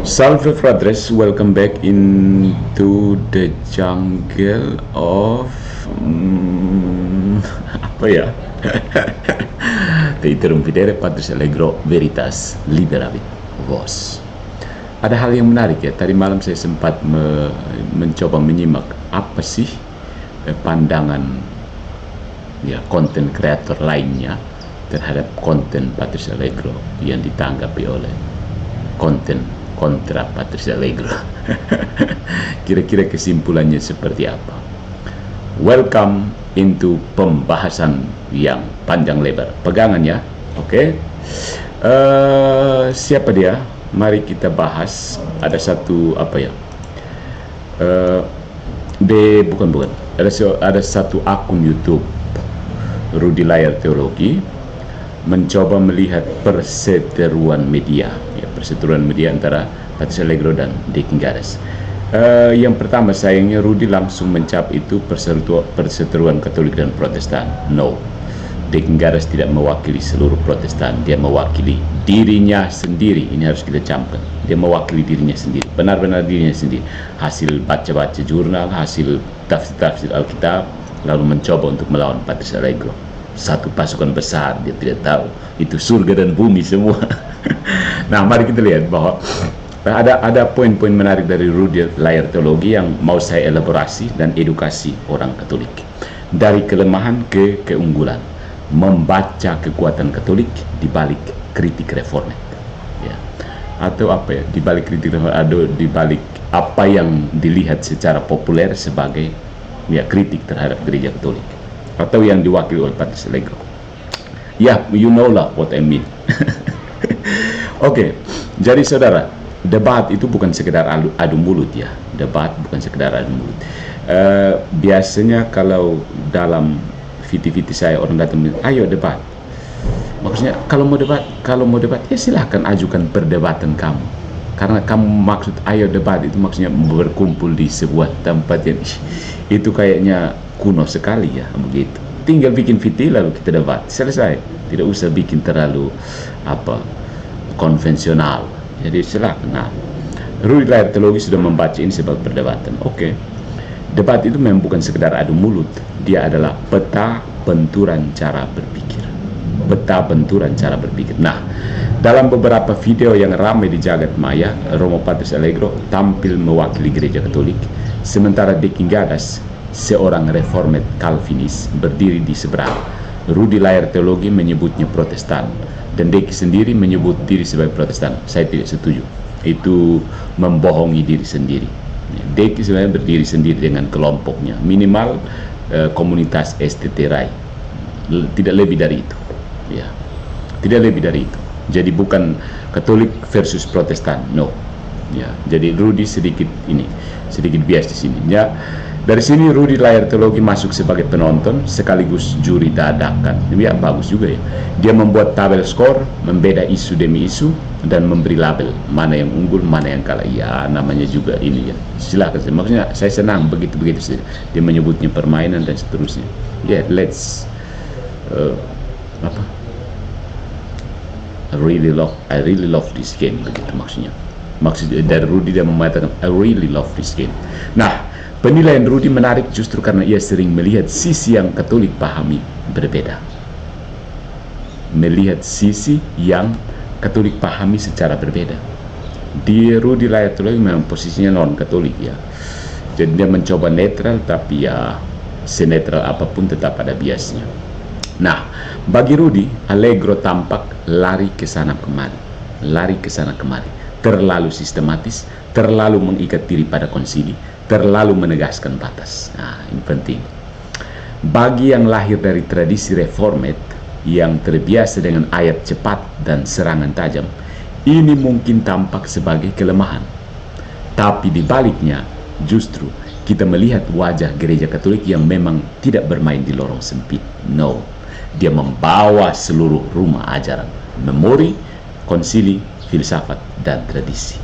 Salve Fratres, welcome back into the jungle of apa ya? Teiterum videre Patris Allegro Veritas Liberavit Vos. Ada hal yang menarik ya. Tadi malam saya sempat mencoba menyimak apa sih pandangan ya konten kreator lainnya terhadap konten Patris Allegro yang ditanggapi oleh konten kontra Patris Allegro. Kira-kira kesimpulannya seperti apa? Welcome into pembahasan yang panjang lebar. Pegangan ya, oke? Siapa dia? Mari kita bahas. Ada satu apa ya? Bukan. Ada satu akun YouTube Rudy Layar Teologi mencoba melihat perseteruan media, ya, perseteruan media antara Patris Allegro dan Deki Garas. Yang pertama, sayangnya Rudy langsung mencap itu perseteruan Katolik dan Protestan. No, Deki Garas tidak mewakili seluruh Protestan, dia mewakili dirinya sendiri. Ini harus kita camkan, dia mewakili dirinya sendiri, benar-benar dirinya sendiri. Hasil baca-baca jurnal, hasil tafsir Alkitab, lalu mencoba untuk melawan Patris Allegro. Satu pasukan besar, dia tidak tahu itu surga dan bumi semua. Nah, mari kita lihat bahwa ada poin-poin menarik dari Rudy Layar Teologi yang mau saya elaborasi dan edukasi orang Katolik. Dari kelemahan ke keunggulan, membaca kekuatan Katolik di balik kritik reformat, ya. Atau apa ya, di balik kritik reformat, ada di balik apa yang dilihat secara populer sebagai ya kritik terhadap gereja Katolik, atau yang diwakili oleh Patris Allegro. Ya, you know lah what I mean. Oke, jadi saudara, debat itu bukan sekedar adu mulut ya. Debat bukan sekedar adu mulut. Biasanya kalau dalam viti-viti saya orang datang, ayo debat. Maksudnya kalau mau debat ya silahkan ajukan perdebatan kamu. Karena kamu maksud ayo debat itu maksudnya berkumpul di sebuah tempat yang itu kayaknya kuno sekali ya, begitu. Tinggal bikin VT lalu kita debat, selesai. Tidak usah bikin terlalu konvensional. Jadi silakan. Nah, Rudy Layar Teologi sudah membaca ini sebagai perdebatan. Oke. Debat itu memang bukan sekedar adu mulut, dia adalah peta benturan cara berpikir. Peta benturan cara berpikir. Nah, dalam beberapa video yang ramai di jagat maya, Romo Patris Allegro tampil mewakili gereja Katolik, sementara Deki Garas, seorang reformat Calvinis, berdiri di seberang. Rudy Layar Teologi menyebutnya Protestan, dan Deki sendiri menyebut diri sebagai Protestan. Saya tidak setuju. Itu membohongi diri sendiri. Deki sebenarnya berdiri sendiri dengan kelompoknya, minimal komunitas STT Rai. Tidak lebih dari itu. Ya, tidak lebih dari itu. Jadi bukan Katolik versus Protestan, no. Ya, jadi Rudy sedikit bias di sini. Ya, dari sini Rudy Layar Teologi masuk sebagai penonton sekaligus juri dadakan. Ya, bagus juga ya. Dia membuat tabel skor, membeda isu demi isu, dan memberi label mana yang unggul, mana yang kalah. Ya, namanya juga ini ya. Silakan. Maksudnya saya senang begitu saja. Dia menyebutnya permainan dan seterusnya. Ya, let's I really love this game, begitu maksudnya. Maksud dari Rudy dia mengatakan I really love this game. Nah, penilaian Rudy menarik justru karena ia sering melihat sisi yang Katolik pahami berbeda. Melihat sisi yang Katolik pahami secara berbeda. Di Rudy Layar Teologi memang posisinya non-Katolik ya. Jadi dia mencoba netral, tapi ya senetral apapun tetap ada biasnya. Nah, bagi Rudy, Allegro tampak lari ke sana kemari, terlalu sistematis, terlalu mengikat diri pada konsili, terlalu menegaskan batas. Nah, ini penting. Bagi yang lahir dari tradisi reformat, yang terbiasa dengan ayat cepat dan serangan tajam, ini mungkin tampak sebagai kelemahan. Tapi di baliknya, justru kita melihat wajah gereja Katolik yang memang tidak bermain di lorong sempit. No, dia membawa seluruh rumah ajaran, memori, konsili, filsafat, dan tradisi.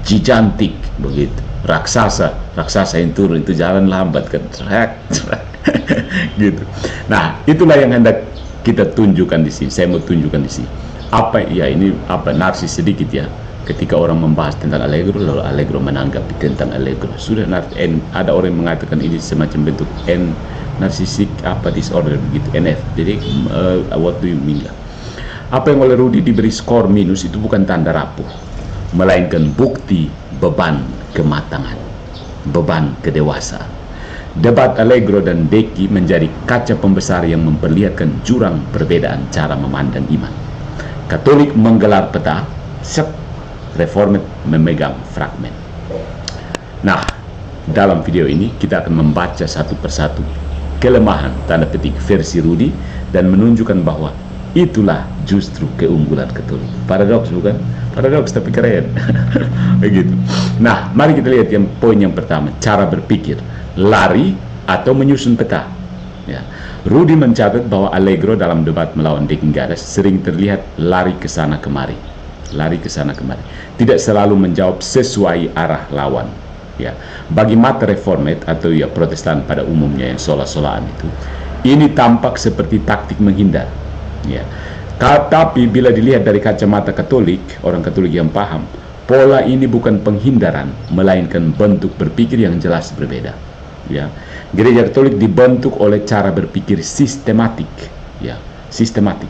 Gigantik begitu. Raksasa yang turun itu jalan lambat kan, gitu. Nah, itulah yang hendak kita tunjukkan di sini. Saya mau tunjukkan di sini. Ini narsis sedikit ya. Ketika orang membahas tentang Allegro, lalu Allegro menanggapi tentang Allegro. Sudah ada orang yang mengatakan ini semacam bentuk narcissistic disorder begitu, NF. Jadi what do you mean lah? Apa yang oleh Rudy diberi skor minus itu bukan tanda rapuh, melainkan bukti beban kematangan, beban kedewasaan. Debat Allegro dan Deki menjadi kaca pembesar yang memperlihatkan jurang perbedaan cara memandang iman. Katolik menggelar peta, Reformed memegang fragmen. Nah, dalam video ini kita akan membaca satu persatu kelemahan tanda petik versi Rudy dan menunjukkan bahwa itulah justru keunggulan Katolik. Paradoks bukan? Paradoks tapi keren. Begitu. Nah, mari kita lihat poin yang pertama, cara berpikir, lari atau menyusun peta. Ya. Rudy mencatat bahwa Allegro dalam debat melawan Deki Gadas sering terlihat lari ke sana kemari. Lari ke sana kemari. Tidak selalu menjawab sesuai arah lawan. Ya. Bagi mata Reformed atau ya Protestan pada umumnya yang sola-solaan itu, ini tampak seperti taktik menghindar. Ya. Tapi bila dilihat dari kacamata Katolik, orang Katolik yang paham, pola ini bukan penghindaran, melainkan bentuk berpikir yang jelas berbeda. Ya. Gereja Katolik dibentuk oleh cara berpikir sistematik, ya, sistematik.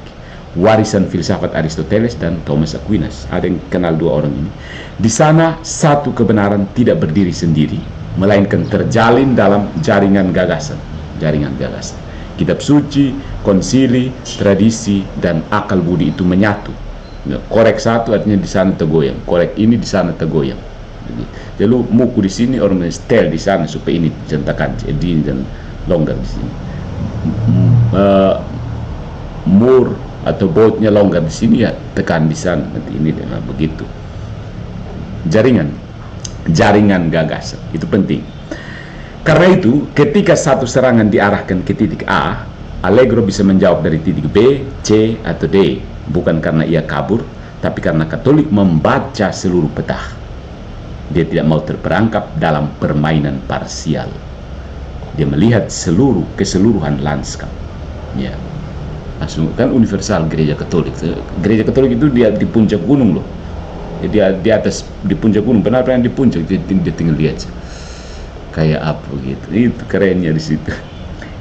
Warisan filsafat Aristoteles dan Thomas Aquinas. Ada yang kenal dua orang ini. Di sana satu kebenaran tidak berdiri sendiri, melainkan terjalin dalam jaringan gagasan. Jaringan gagasan. Kitab suci, konsili, tradisi, dan akal budi itu menyatu. Korek satu artinya di sana tergoyang. Korek ini di sana tergoyang. Jadi muku di sini, orang setel di sana supaya ini jentakan, jadi dan longgar di sini. Mur atau bautnya longgar di sini ya tekan di sana nanti ini dan begitu. Jaringan gagasan itu penting. Karena itu ketika satu serangan diarahkan ke titik A, Allegro bisa menjawab dari titik B, C atau D, bukan karena ia kabur, tapi karena Katolik membaca seluruh peta. Dia tidak mau terperangkap dalam permainan parsial. Dia melihat keseluruhan lanskap. Ya. Langsung kan universal gereja Katolik. Gereja Katolik itu dia di puncak gunung loh. Dia di atas di puncak gunung. Benar yang di puncak dia tinggal lihat kayak apa gitu. Itu kerennya di situ.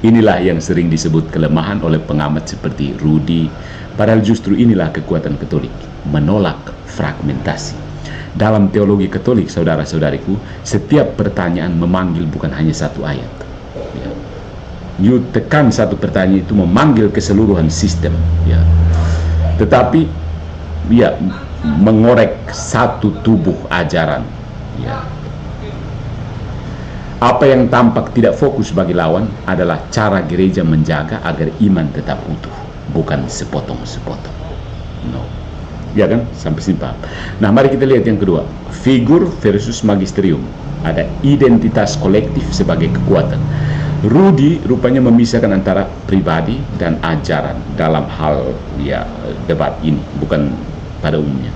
Inilah yang sering disebut kelemahan oleh pengamat seperti Rudy. Padahal justru inilah kekuatan Katolik, menolak fragmentasi. Dalam teologi Katolik, saudara-saudariku, setiap pertanyaan memanggil bukan hanya satu ayat. Ya. You tekan satu pertanyaan itu memanggil keseluruhan sistem, ya. Tetapi ya mengorek satu tubuh ajaran, ya. Apa yang tampak tidak fokus bagi lawan adalah cara gereja menjaga agar iman tetap utuh, bukan sepotong-sepotong. No. Ya kan? Sampai sini paham. Nah, mari kita lihat yang kedua, figur versus magisterium. Ada identitas kolektif sebagai kekuatan. Rudy rupanya memisahkan antara pribadi dan ajaran dalam hal ya debat ini, bukan pada umumnya.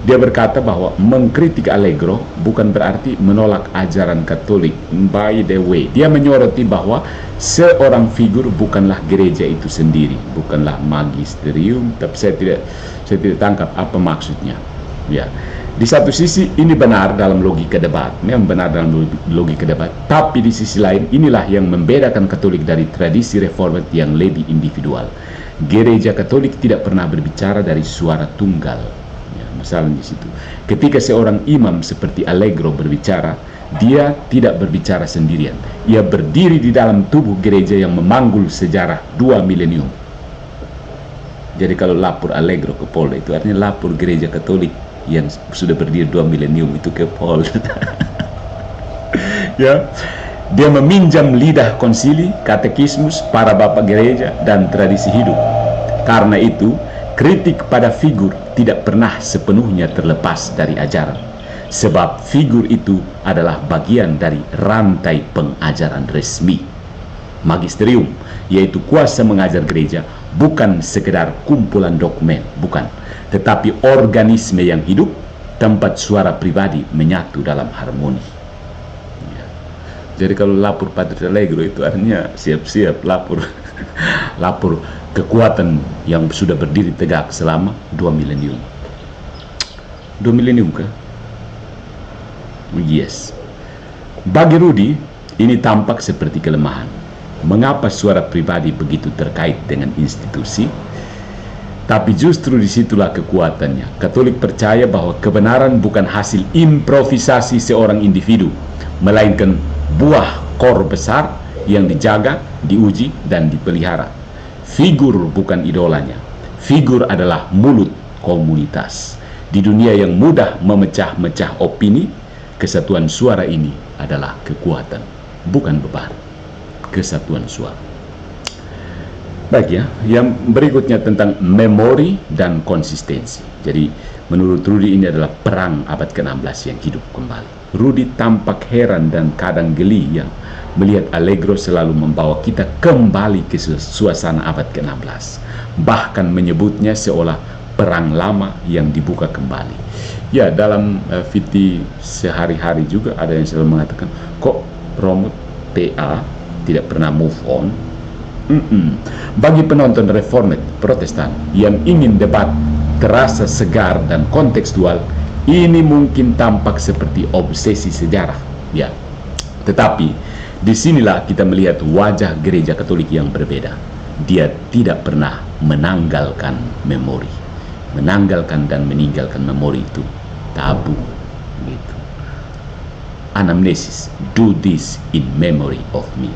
Dia berkata bahwa mengkritik Allegro bukan berarti menolak ajaran Katolik. By the way, dia menyoroti bahwa seorang figur bukanlah gereja itu sendiri, bukanlah magisterium. Tapi saya tidak tangkap apa maksudnya. Ya. Di satu sisi ini benar dalam logika debat, memang benar dalam logika debat, tapi di sisi lain inilah yang membedakan Katolik dari tradisi Reformed yang lebih individual. Gereja Katolik tidak pernah berbicara dari suara tunggal. Ya, masalah di situ. Ketika seorang imam seperti Allegro berbicara, dia tidak berbicara sendirian. Ia berdiri di dalam tubuh gereja yang memanggul sejarah 2 milenium. Jadi kalau lapor Allegro ke Polda itu artinya lapor gereja Katolik yang sudah berdiri 2 milenium itu ke Paul. Ya, dia meminjam lidah konsili, katekismus, para bapak gereja dan tradisi hidup. Karena itu, kritik pada figur tidak pernah sepenuhnya terlepas dari ajaran, sebab figur itu adalah bagian dari rantai pengajaran resmi. Magisterium, yaitu kuasa mengajar gereja, bukan sekedar kumpulan dokumen, bukan, tetapi organisme yang hidup, tempat suara pribadi menyatu dalam harmoni. Ya. Jadi kalau lapor Padre Allegro itu artinya siap-siap lapor lapor kekuatan yang sudah berdiri tegak selama 2 milenium. 2 milenium ke? Yes. Bagi Rudi, ini tampak seperti kelemahan. Mengapa suara pribadi begitu terkait dengan institusi? Tapi justru disitulah kekuatannya. Katolik percaya bahwa kebenaran bukan hasil improvisasi seorang individu, melainkan buah kor besar yang dijaga, diuji, dan dipelihara. Figur bukan idolanya. Figur adalah mulut komunitas. Di dunia yang mudah memecah-mecah opini, kesatuan suara ini adalah kekuatan, bukan beban. Kesatuan suara. Baik ya, yang berikutnya tentang memori dan konsistensi. Jadi menurut Rudi ini adalah perang abad ke-16 yang hidup kembali. Rudi tampak heran dan kadang geli yang melihat Allegro selalu membawa kita kembali ke suasana abad ke-16. Bahkan menyebutnya seolah perang lama yang dibuka kembali. Ya, dalam VT sehari-hari juga ada yang selalu mengatakan, kok Romo TA tidak pernah move on? Bagi penonton Reformed Protestan yang ingin debat terasa segar dan kontekstual, ini mungkin tampak seperti obsesi sejarah, ya. Tetapi disinilah kita melihat wajah gereja Katolik yang berbeda. Dia tidak pernah menanggalkan memori. Menanggalkan dan meninggalkan memori itu tabu, gitu. Anamnesis, do this in memory of me.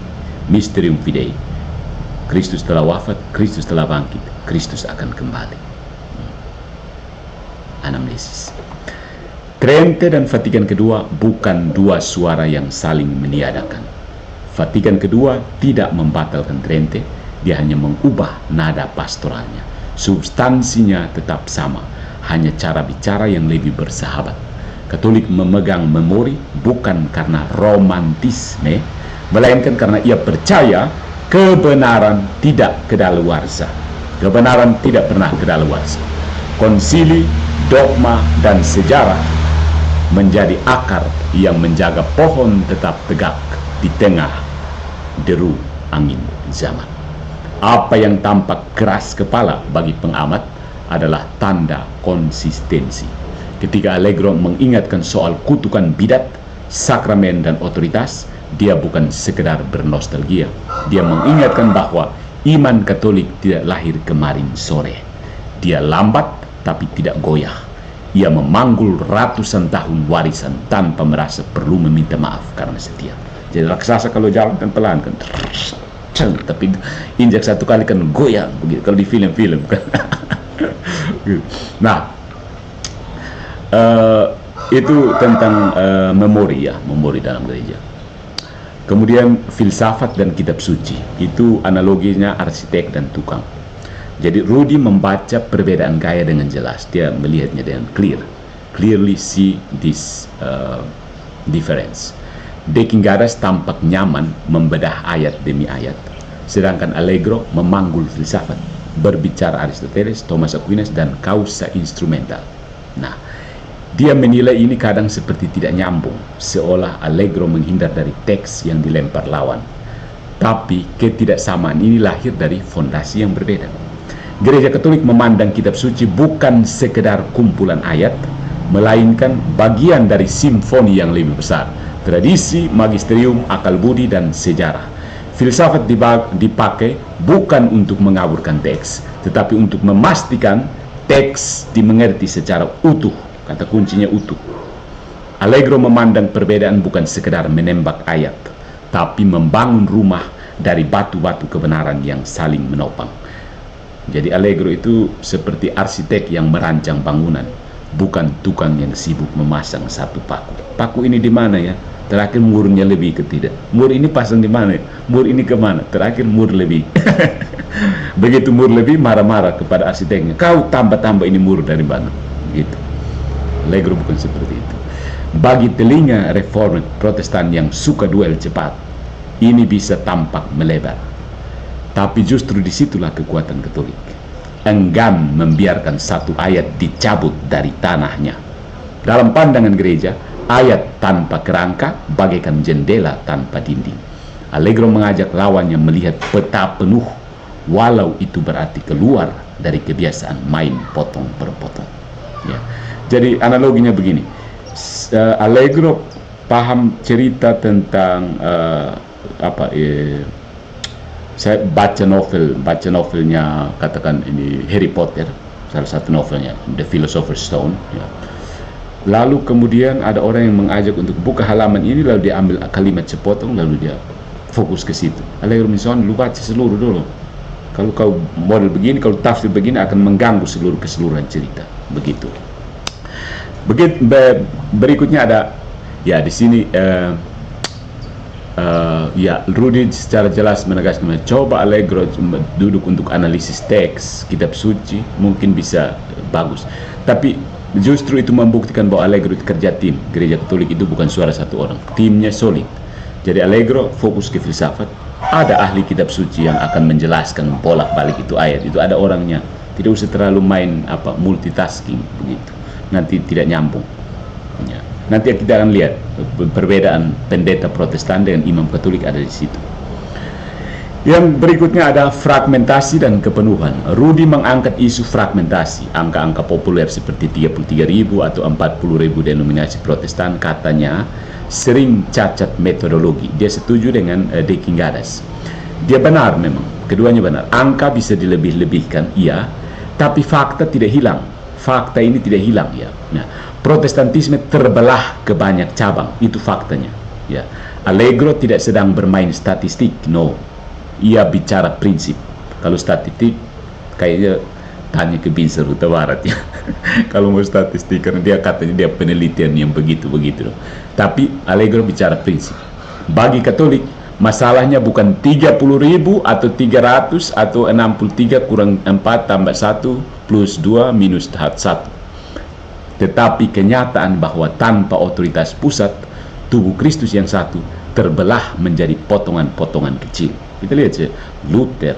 Mysterium Fidei. Kristus telah wafat, Kristus telah bangkit, Kristus akan kembali. Anamnesis. Trente dan Vatikan kedua bukan dua suara yang saling meniadakan. Vatikan kedua tidak membatalkan Trente, dia hanya mengubah nada pastoralnya. Substansinya tetap sama, hanya cara bicara yang lebih bersahabat. Katolik memegang memori bukan karena romantisme, melainkan karena ia percaya kebenaran tidak kedaluarsa. Kebenaran tidak pernah kedaluarsa. Konsili, dogma, dan sejarah menjadi akar yang menjaga pohon tetap tegak di tengah deru angin zaman. Apa yang tampak keras kepala bagi pengamat adalah tanda konsistensi. Ketika Allegro mengingatkan soal kutukan bidat, sakramen, dan otoritas, dia bukan sekedar bernostalgia. Dia mengingatkan bahwa iman Katolik tidak lahir kemarin sore. Dia lambat tapi tidak goyah. Ia memanggul ratusan tahun warisan tanpa merasa perlu meminta maaf karena setia. Jadi raksasa kalau jalan kan pelan kan, tapi injak satu kali kan goyang begitu. Kalau di film-film kan. Nah, itu tentang memori ya, memori dalam gereja. Kemudian filsafat dan kitab suci, itu analoginya arsitek dan tukang. Jadi Rudi membaca perbedaan gaya dengan jelas. Dia melihatnya dengan clearly see this difference. Dekingaras tampak nyaman membedah ayat demi ayat, sedangkan Allegro memanggul filsafat, berbicara Aristoteles, Thomas Aquinas, dan causa instrumental. Nah, dia menilai ini kadang seperti tidak nyambung, seolah Allegro menghindar dari teks yang dilempar lawan. Tapi ketidaksamaan ini lahir dari fondasi yang berbeda. Gereja Katolik memandang kitab suci bukan sekedar kumpulan ayat, melainkan bagian dari simfoni yang lebih besar. Tradisi, magisterium, akal budi, dan sejarah. Filsafat dipakai bukan untuk mengaburkan teks, tetapi untuk memastikan teks dimengerti secara utuh. Kata kuncinya utuh. Allegro memandang perbedaan bukan sekedar menembak ayat, tapi membangun rumah dari batu-batu kebenaran yang saling menopang. Jadi Allegro itu seperti arsitek yang merancang bangunan, bukan tukang yang sibuk memasang satu paku. Paku ini di mana ya? Terakhir murnya lebih ke tidak. Mur ini pasang di mana? Mur ini kemana? Terakhir mur lebih. Begitu mur lebih, marah-marah kepada arsiteknya. Kau tambah-tambah ini mur dari mana? Gitu. Allegro bukan seperti itu. Bagi telinga Reformed Protestan yang suka duel cepat, ini bisa tampak melebar. Tapi justru disitulah kekuatan Katolik. Enggan membiarkan satu ayat dicabut dari tanahnya. Dalam pandangan gereja, ayat tanpa kerangka bagaikan jendela tanpa dinding. Allegro mengajak lawannya melihat peta penuh, walau itu berarti keluar dari kebiasaan main potong per potong. Ya. Jadi analoginya begini, Allegro paham cerita tentang saya baca novelnya, katakan ini Harry Potter, salah satu novelnya, The Philosopher's Stone. Ya. Lalu kemudian ada orang yang mengajak untuk buka halaman ini, lalu dia ambil kalimat sepotong, lalu dia fokus ke situ. Allegro misalnya, lu baca seluruh dulu. Kalau kau model begini, kalau tafsir begini akan mengganggu keseluruhan cerita. Begitu. Berikutnya ada, ya di sini ya Rudy secara jelas menegaskan, coba Allegro duduk untuk analisis teks kitab suci, mungkin bisa bagus. Tapi justru itu membuktikan bahwa Allegro itu kerja tim. Gereja Katolik itu bukan suara satu orang, timnya solid. Jadi Allegro fokus ke filsafat, ada ahli kitab suci yang akan menjelaskan bolak-balik itu ayat, itu ada orangnya. Tidak usah terlalu main multitasking begitu. Nanti tidak nyambung. Ya. Nanti kita akan lihat perbedaan pendeta Protestan dengan imam Katolik ada di situ. Yang berikutnya ada fragmentasi dan kepenuhan. Rudy mengangkat isu fragmentasi. Angka-angka populer seperti 33.000 atau 40.000 denominasi Protestan katanya sering cacat metodologi. Dia setuju dengan De Kingadas. Dia benar memang, keduanya benar. Angka bisa dilebih-lebihkan, iya, tapi fakta tidak hilang. Fakta ini tidak hilang, ya. Nah, Protestantisme terbelah ke banyak cabang, itu faktanya. Ya, Allegro tidak sedang bermain statistik, no. Ia bicara prinsip. Kalau statistik, kayaknya tanya ke Binser Huta Barat ya. Kalau mau statistik, karena dia katanya dia penelitian yang begitu-begitu. Tapi Allegro bicara prinsip. Bagi Katolik, masalahnya bukan 30.000 atau 300 atau 63 kurang 4 tambah 1 plus 2 minus 1. Tetapi kenyataan bahwa tanpa otoritas pusat, tubuh Kristus yang satu terbelah menjadi potongan-potongan kecil. Kita lihat ya, Luther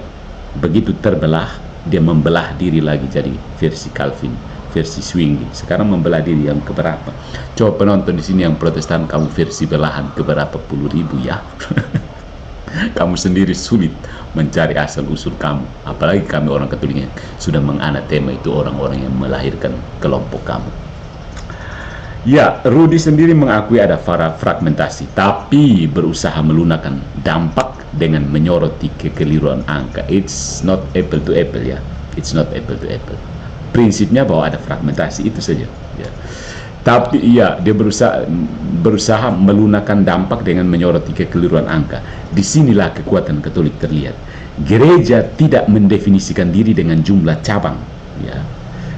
begitu terbelah, dia membelah diri lagi jadi versi Calvin, versi Zwingli. Sekarang membelah diri yang keberapa? Coba penonton di sini yang Protestan, kamu versi belahan keberapa puluh ribu ya? Kamu sendiri sulit mencari asal usul kamu. Apalagi kami orang Katolik yang sudah menganatema itu orang-orang yang melahirkan kelompok kamu. Ya, Rudy sendiri mengakui ada fragmentasi, tapi berusaha melunakkan dampak dengan menyoroti kekeliruan angka. It's not apple to apple ya. It's not apple to apple. Prinsipnya bahwa ada fragmentasi itu saja. Ya. Tapi iya, dia berusaha melunakkan dampak dengan menyoroti kekeliruan angka. Disinilah kekuatan Katolik terlihat. Gereja tidak mendefinisikan diri dengan jumlah cabang, ya,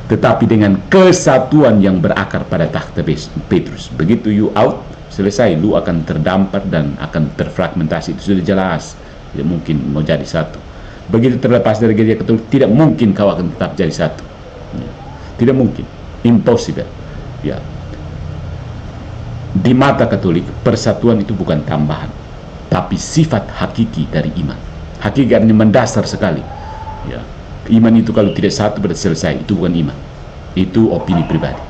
tetapi dengan kesatuan yang berakar pada takhta Petrus. Begitu you out, selesai, lu akan terdampar dan akan terfragmentasi. Itu sudah jelas, tidak mungkin mau jadi satu. Begitu terlepas dari gereja Katolik, tidak mungkin kau akan tetap jadi satu, ya. Tidak mungkin, impossible, ya. Di mata Katolik, persatuan itu bukan tambahan, tapi sifat hakiki dari iman. Hakikatnya mendasar sekali, ya. Iman itu kalau tidak satu berarti selesai, itu bukan iman. Itu opini pribadi.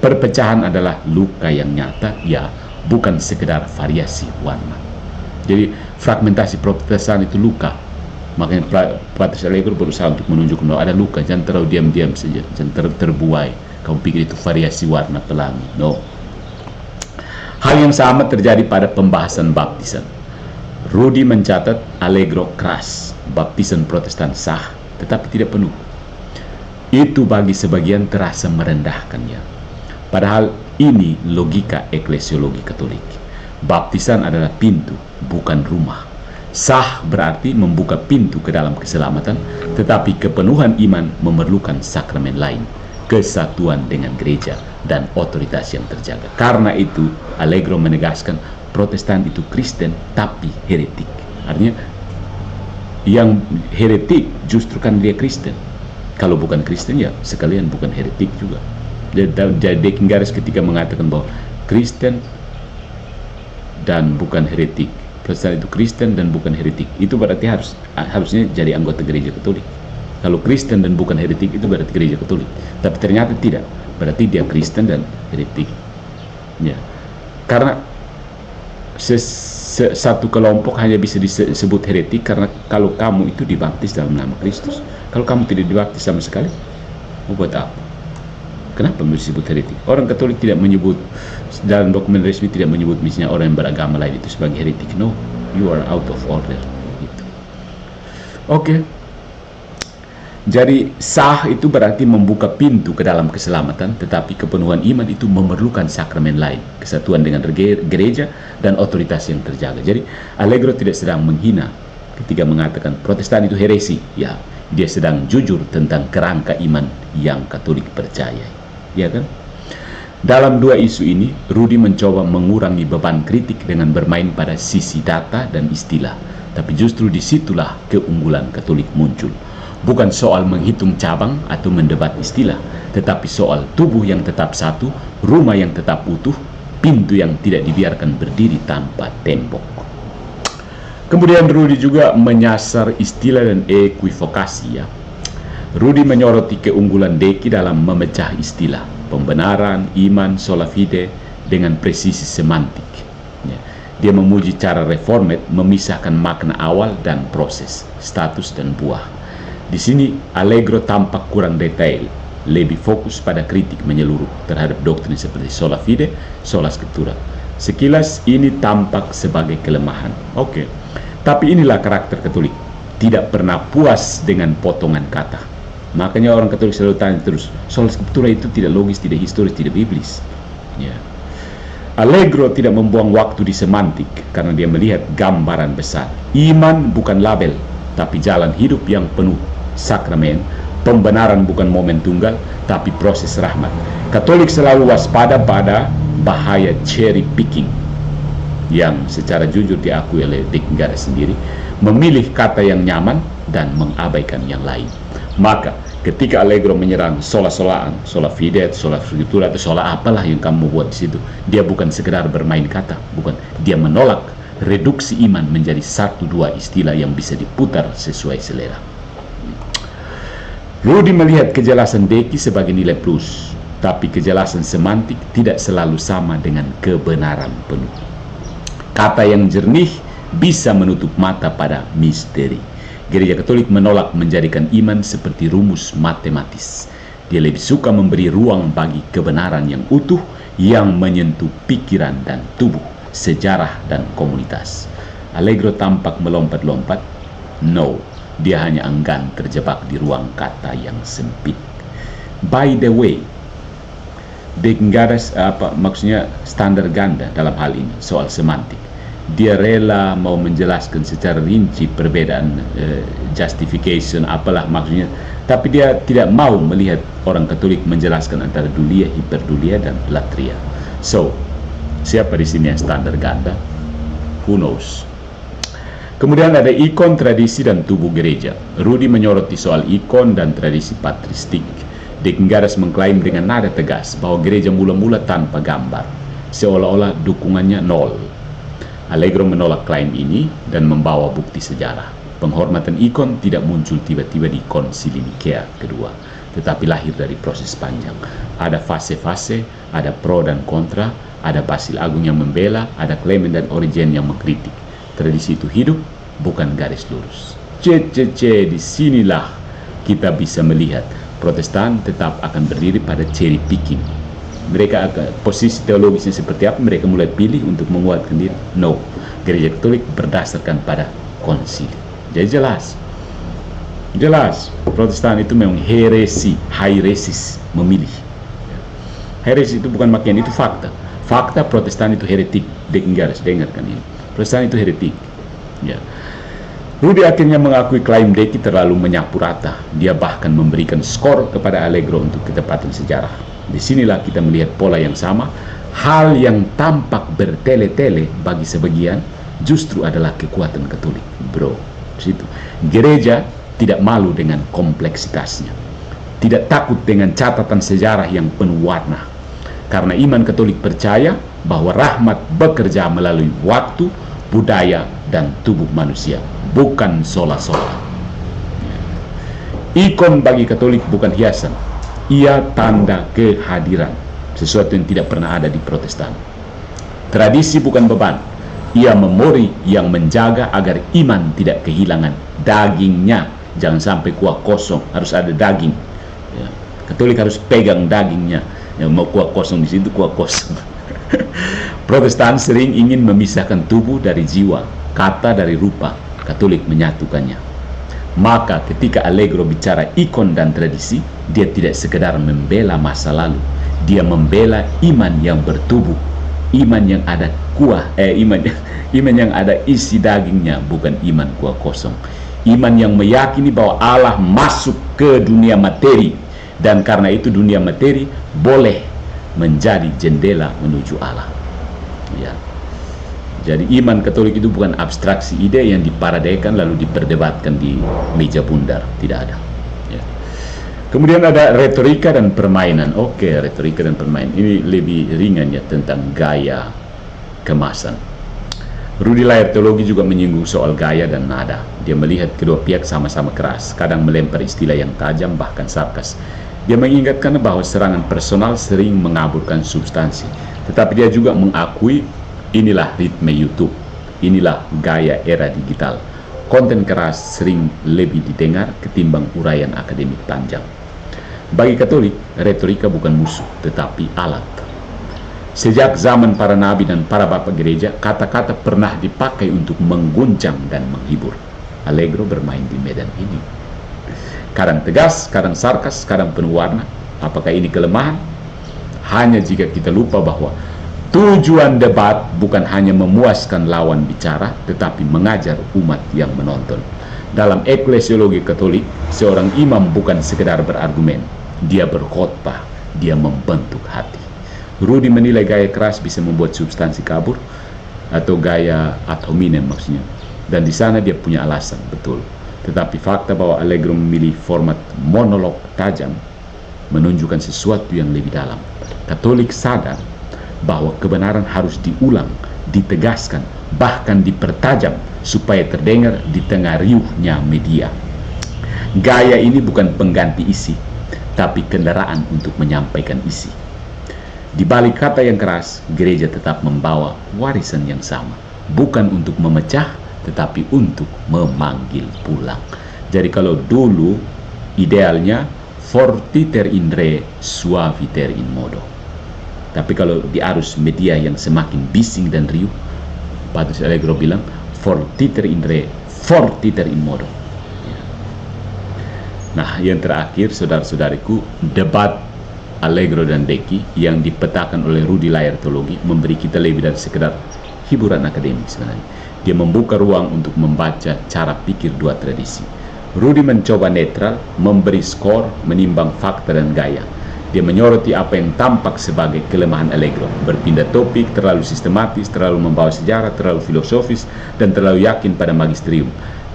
Perpecahan adalah luka yang nyata, ya, bukan sekedar variasi warna. Jadi fragmentasi Protestan itu luka. Makanya Patrice Allegro berusaha untuk menunjukkan bahwa ada luka. Jangan terlalu diam-diam saja, jangan terbuai. Kamu pikir itu variasi warna pelangi, no. Hal yang sama terjadi pada pembahasan baptisan. Rudy mencatat Allegro keras, baptisan Protestan sah, tetapi tidak penuh. Itu bagi sebagian terasa merendahkannya. Padahal ini logika eklesiologi Katolik. Baptisan adalah pintu, bukan rumah. Sah berarti membuka pintu ke dalam keselamatan, tetapi kepenuhan iman memerlukan sakramen lain, kesatuan dengan gereja, dan otoritas yang terjaga. Karena itu, Allegro menegaskan Protestan itu Kristen tapi heretik. Artinya, yang heretik justru kan dia Kristen. Kalau bukan Kristen ya sekalian bukan heretik juga. Jadi De Kingadas ketika mengatakan bahwa Kristen dan bukan heretik, Protestan itu Kristen dan bukan heretik, itu berarti harusnya jadi anggota gereja Katolik. Kalau Kristen dan bukan heretik itu berarti gereja Katolik. Tapi ternyata tidak, berarti dia Kristen dan heretik. Ya, karena satu kelompok hanya bisa disebut heretik karena kalau kamu itu dibaptis dalam nama Kristus. Kalau kamu tidak dibaptis sama sekali, mau buat apa? Kenapa disebut heretik? Orang Katolik tidak menyebut, dalam dokumen resmi tidak menyebut misalnya orang yang beragama lain itu sebagai heretik. No, you are out of order. Gitu. Oke. Jadi sah itu berarti membuka pintu ke dalam keselamatan, tetapi kepenuhan iman itu memerlukan sakramen lain, kesatuan dengan gereja dan otoritas yang terjaga. Jadi Allegro tidak sedang menghina ketika mengatakan Protestan itu heresi. Ya, dia sedang jujur tentang kerangka iman yang Katolik percaya. Ya kan? Dalam dua isu ini, Rudi mencoba mengurangi beban kritik dengan bermain pada sisi data dan istilah. Tapi justru disitulah keunggulan Katolik muncul. Bukan soal menghitung cabang atau mendebat istilah, tetapi soal tubuh yang tetap satu, rumah yang tetap utuh, pintu yang tidak dibiarkan berdiri tanpa tembok. Kemudian Rudi juga menyasar istilah dan ekuivokasi, ya. Rudi menyoroti keunggulan Deki dalam memecah istilah, pembenaran, iman, sola fide dengan presisi semantik. Ya. Dia memuji cara reformed memisahkan makna awal dan proses, status dan buah. Di sini Allegro tampak kurang detail, lebih fokus pada kritik menyeluruh terhadap doktrin seperti sola fide, sola scriptura. Sekilas ini tampak sebagai kelemahan. Oke. Tapi inilah karakter Katolik, tidak pernah puas dengan potongan kata. Makanya orang Katolik selalu tanya terus, sola scriptura itu tidak logis, tidak historis, tidak biblis. Ya. Allegro tidak membuang waktu di semantik karena dia melihat gambaran besar. Iman bukan label, tapi jalan hidup yang penuh sakramen. Pembenaran bukan momen tunggal, tapi proses rahmat. Katolik selalu waspada pada bahaya cherry picking, yang secara jujur diakui oleh Deckenggares sendiri, memilih kata yang nyaman dan mengabaikan yang lain. Maka ketika Allegro menyerang sola-solaan, sola fide, sola scriptura atau sola apalah yang kamu buat di situ, dia bukan sekedar bermain kata, bukan, dia menolak reduksi iman menjadi satu dua istilah yang bisa diputar sesuai selera. Rudi melihat kejelasan Deki sebagai nilai plus, tapi kejelasan semantik tidak selalu sama dengan kebenaran penuh. Kata yang jernih bisa menutup mata pada misteri. Gereja Katolik menolak menjadikan iman seperti rumus matematis. Dia lebih suka memberi ruang bagi kebenaran yang utuh yang menyentuh pikiran dan tubuh, sejarah dan komunitas. Allegro tampak melompat-lompat. No, dia hanya enggan terjebak di ruang kata yang sempit. By the way, Deckenggares maksudnya standar ganda dalam hal ini soal semantik. Dia rela mau menjelaskan secara rinci perbedaan justification apalah maksudnya, tapi dia tidak mau melihat orang Katolik menjelaskan antara dulia, hiperdulia dan latria. So, siapa di sini yang standar ganda? Who knows? Kemudian ada ikon, tradisi dan tubuh gereja. Rudi menyoroti soal ikon dan tradisi patristik. Deckenggares mengklaim dengan nada tegas bahwa gereja mula-mula tanpa gambar, seolah-olah dukungannya nol. Allegro menolak klaim ini dan membawa bukti sejarah. Penghormatan ikon tidak muncul tiba-tiba di Konsili Nikea kedua, tetapi lahir dari proses panjang. Ada fase-fase, ada pro dan kontra, ada Basil Agung yang membela, ada Clement dan Origen yang mengkritik. Tradisi itu hidup, bukan garis lurus. Disinilah kita bisa melihat Protestan tetap akan berdiri pada cherry picking. Mereka posisi teologisnya seperti apa, mereka mulai pilih untuk menguatkan diri. No, gereja Katolik berdasarkan pada konsili. Jadi jelas Protestan itu memang heresi, heresis, memilih. Heresi itu bukan makian, itu fakta. Fakta Protestan itu heretik. Deckenggares, dengarkan ini. Protestan itu heretik. Ya. Rudi akhirnya mengakui klaim Deki terlalu menyapu rata. Dia bahkan memberikan skor kepada Allegro untuk ketepatan sejarah. Disinilah kita melihat pola yang sama. Hal yang tampak bertele-tele bagi sebagian justru adalah kekuatan Katolik, bro. Situ. Gereja tidak malu dengan kompleksitasnya, tidak takut dengan catatan sejarah yang penuh warna. Karena iman Katolik percaya bahwa rahmat bekerja melalui waktu, budaya, dan tubuh manusia, bukan sola-sola. Ikon bagi Katolik bukan hiasan, ia tanda kehadiran, sesuatu yang tidak pernah ada di Protestan. Tradisi bukan beban, ia memori yang menjaga agar iman tidak kehilangan dagingnya. Jangan sampai kuah kosong, harus ada daging. Ya. Katolik harus pegang dagingnya. Yang mau kuah kosong di situ kuah kosong. Protestan sering ingin memisahkan tubuh dari jiwa, kata dari rupa. Katolik menyatukannya. Maka ketika Allegro bicara ikon dan tradisi, dia tidak sekedar membela masa lalu, dia membela iman yang bertubuh, iman yang ada iman yang ada isi dagingnya, bukan iman kuah kosong. Iman yang meyakini bahwa Allah masuk ke dunia materi, dan karena itu dunia materi boleh menjadi jendela menuju Allah. Ya. Jadi iman Katolik itu bukan abstraksi ide yang diparadaikan lalu diperdebatkan di meja bundar, tidak ada. Ya. Kemudian ada retorika dan permainan. Oke, retorika dan permainan ini lebih ringan ya, tentang gaya kemasan. Rudi Layar Teologi juga menyinggung soal gaya dan nada. Dia melihat kedua pihak sama-sama keras, kadang melempar istilah yang tajam bahkan sarkas. Dia mengingatkan bahwa serangan personal sering mengaburkan substansi, tetapi dia juga mengakui inilah ritme YouTube, inilah gaya era digital. Konten keras sering lebih didengar ketimbang uraian akademik panjang. Bagi Katolik, retorika bukan musuh, tetapi alat. Sejak zaman para nabi dan para bapak gereja, kata-kata pernah dipakai untuk mengguncang dan menghibur. Allegro bermain di medan ini. Kadang tegas, kadang sarkas, kadang penuh warna. Apakah ini kelemahan? Hanya jika kita lupa bahwa tujuan debat bukan hanya memuaskan lawan bicara, tetapi mengajar umat yang menonton. Dalam eklesiologi Katolik, seorang imam bukan sekedar berargumen, dia berkhotbah, dia membentuk hati. Rudi menilai gaya keras bisa membuat substansi kabur, atau gaya ad hominem maksudnya. Dan di sana dia punya alasan, betul. Tetapi fakta bahwa Allegro memilih format monolog tajam menunjukkan sesuatu yang lebih dalam. Katolik sadar bahwa kebenaran harus diulang, ditegaskan, bahkan dipertajam supaya terdengar di tengah riuhnya media. Gaya ini bukan pengganti isi, tapi kendaraan untuk menyampaikan isi. Di balik kata yang keras, gereja tetap membawa warisan yang sama, bukan untuk memecah, tetapi untuk memanggil pulang. Jadi kalau dulu idealnya fortiter in re, suaviter in modo. Tapi kalau di arus media yang semakin bising dan riuh, Patus Allegro bilang fortiter in re, fortiter in modo. Nah, yang terakhir saudara-saudariku, debat Allegro dan Deki yang dipetakan oleh Rudi Layar Teologi memberi kita lebih dari sekedar hiburan akademik sebenarnya. Dia membuka ruang untuk membaca cara pikir dua tradisi. Rudi mencoba netral, memberi skor, menimbang fakta dan gaya. Dia menyoroti apa yang tampak sebagai kelemahan Allegro, berpindah topik, terlalu sistematis, terlalu membawa sejarah, terlalu filosofis, dan terlalu yakin pada magisterium.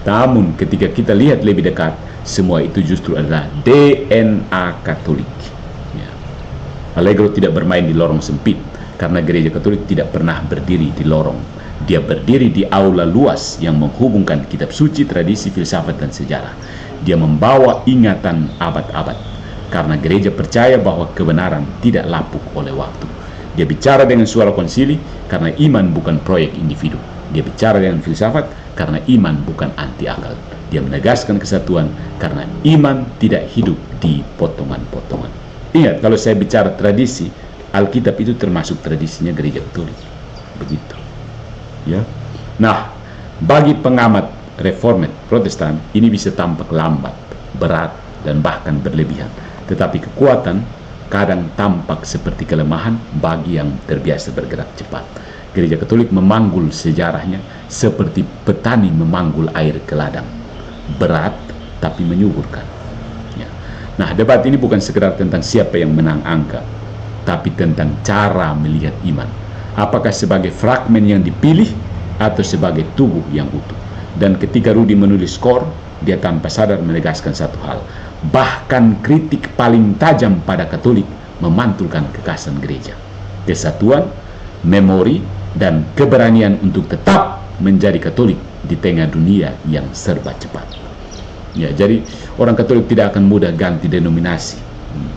Namun ketika kita lihat lebih dekat, semua itu justru adalah DNA Katolik. Ya. Allegro tidak bermain di lorong sempit, karena gereja Katolik tidak pernah berdiri di lorong. Dia berdiri di aula luas yang menghubungkan kitab suci, tradisi, filsafat, dan sejarah. Dia membawa ingatan abad-abad, karena gereja percaya bahwa kebenaran tidak lapuk oleh waktu. Dia bicara dengan suara konsili, karena iman bukan proyek individu. Dia bicara dengan filsafat, karena iman bukan anti akal. Dia menegaskan kesatuan, karena iman tidak hidup di potongan-potongan. Ingat, kalau saya bicara tradisi, Alkitab itu termasuk tradisinya gereja Katolik. Begitu. Ya. Nah, bagi pengamat Reformed Protestan, ini bisa tampak lambat, berat, dan bahkan berlebihan. Tetapi kekuatan kadang tampak seperti kelemahan bagi yang terbiasa bergerak cepat. Gereja Katolik memanggul sejarahnya seperti petani memanggul air ke ladang. Berat, tapi menyuburkan. Ya. Nah, debat ini bukan sekedar tentang siapa yang menang angka, tapi tentang cara melihat iman. Apakah sebagai fragmen yang dipilih atau sebagai tubuh yang utuh. Dan ketika Rudi menulis skor, dia tanpa sadar menegaskan satu hal. Bahkan kritik paling tajam pada Katolik memantulkan kekasan gereja. Kesatuan, memori, dan keberanian untuk tetap menjadi Katolik di tengah dunia yang serba cepat. Ya, jadi orang Katolik tidak akan mudah ganti denominasi.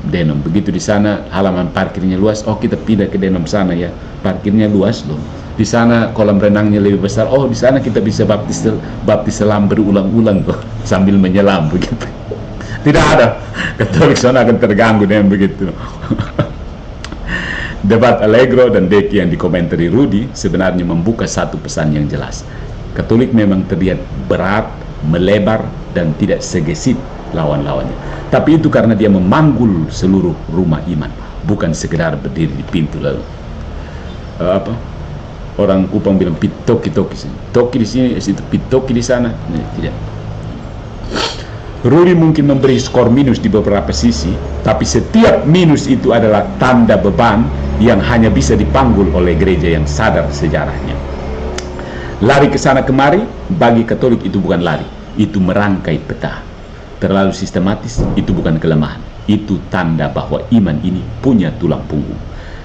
Denom, begitu di sana halaman parkirnya luas, oh kita pindah ke denom sana ya, parkirnya luas loh. Di sana kolam renangnya lebih besar, oh di sana kita bisa baptis selam berulang-ulang loh, sambil menyelam begitu. Tidak ada. Katolik sana akan terganggu dengan begitu. Debat Allegro dan Deki yang dikomentari Rudy sebenarnya membuka satu pesan yang jelas. Katolik memang terlihat berat, melebar, dan tidak segesit lawan-lawannya. Tapi itu karena dia memanggul seluruh rumah iman, bukan sekedar berdiri di pintu lalu. Orang Kupang bilang pitoki-toki sini. Toki di sini, situ pitoki di sana. Tidak. Rudy mungkin memberi skor minus di beberapa sisi, tapi setiap minus itu adalah tanda beban yang hanya bisa dipanggul oleh gereja yang sadar sejarahnya. Lari ke sana kemari, bagi Katolik itu bukan lari, itu merangkai peta. Terlalu sistematis, itu bukan kelemahan. Itu tanda bahwa iman ini punya tulang punggung.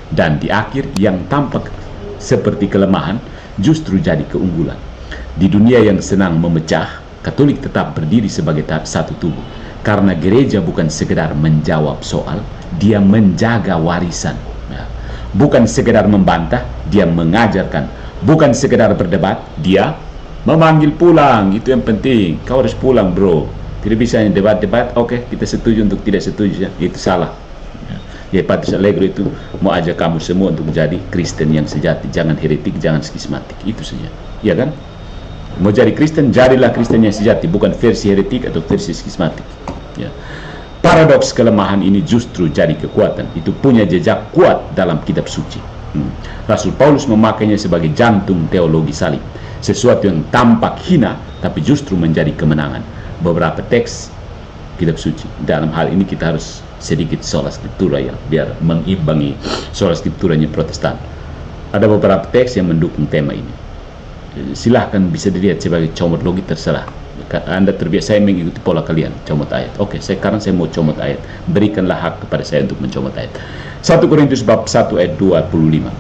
Dan di akhir, yang tampak seperti kelemahan, justru jadi keunggulan. Di dunia yang senang memecah, Katolik tetap berdiri sebagai satu tubuh. Karena gereja bukan sekedar menjawab soal, dia menjaga warisan. Bukan sekedar membantah, dia mengajarkan. Bukan sekedar berdebat, dia memanggil pulang. Itu yang penting. Kau harus pulang, bro. Tidak bisa debat-debat, oke, kita setuju untuk tidak setuju, ya. Itu salah. Ya, Patrus Allegro itu mau ajak kamu semua untuk menjadi Kristen yang sejati. Jangan heretik, jangan skismatik. Itu saja. Ya kan? Mau jadi Kristen, jadilah Kristen yang sejati, bukan versi heretik atau versi skismatik. Ya. Paradoks kelemahan ini justru jadi kekuatan. Itu punya jejak kuat dalam kitab suci. Rasul Paulus memakainya sebagai jantung teologi salib. Sesuatu yang tampak hina, tapi justru menjadi kemenangan. Beberapa teks kitab suci. Dalam hal ini kita harus sedikit sola scriptura, ya, biar mengimbangi sola scripturanya Protestan. Ada beberapa teks yang mendukung tema ini. Silahkan bisa dilihat sebagai comot logi, terserah. Anda terbiasa mengikuti pola kalian, comot ayat. Oke, sekarang saya mau comot ayat. Berikanlah hak kepada saya untuk mencomot ayat. 1 Korintus bab 1 ayat 25.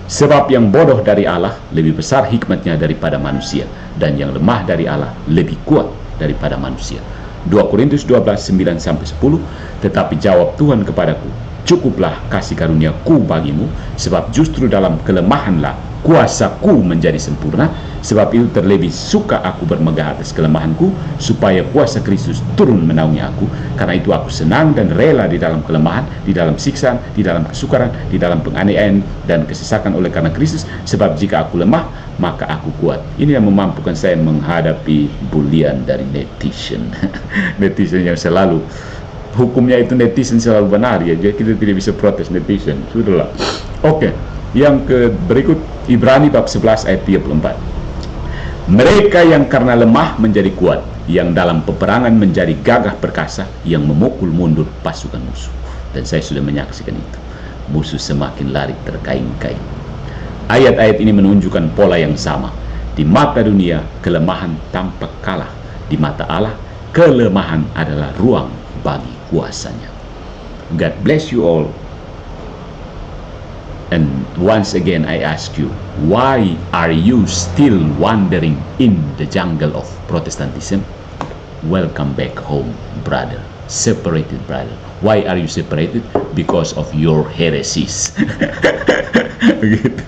Sebab yang bodoh dari Allah lebih besar hikmatnya daripada manusia, dan yang lemah dari Allah lebih kuat daripada manusia. 2 Korintus 12:9-10. Tetapi jawab Tuhan kepadaku, cukuplah kasih karuniaku bagimu, sebab justru dalam kelemahanlah kuasaku menjadi sempurna. Sebab itu terlebih suka aku bermegah atas kelemahanku, supaya kuasa Kristus turun menaungi aku. Karena itu aku senang dan rela di dalam kelemahan, di dalam siksaan, di dalam kesukaran, di dalam penganiayaan dan kesesakan oleh karena Kristus. Sebab jika aku lemah, maka aku kuat. Ini yang memampukan saya menghadapi bulian dari netizen. Netizen yang selalu hukumnya itu netizen selalu benar, ya. Jadi kita tidak bisa protes netizen. Sudahlah. Oke. Yang berikut Ibrani bab 11 ayat 34. Mereka yang karena lemah menjadi kuat, yang dalam peperangan menjadi gagah perkasa, yang memukul mundur pasukan musuh. Dan saya sudah menyaksikan itu. Musuh semakin lari terkaing-kaing. Ayat-ayat ini menunjukkan pola yang sama. Di mata dunia, kelemahan tampak kalah. Di mata Allah, kelemahan adalah ruang bagi kuasanya. God bless you all. And once again I ask you, why are you still wandering in the jungle of Protestantism? Welcome back home, brother. Separated brother. Why are you separated? Because of your heresies. Begitu.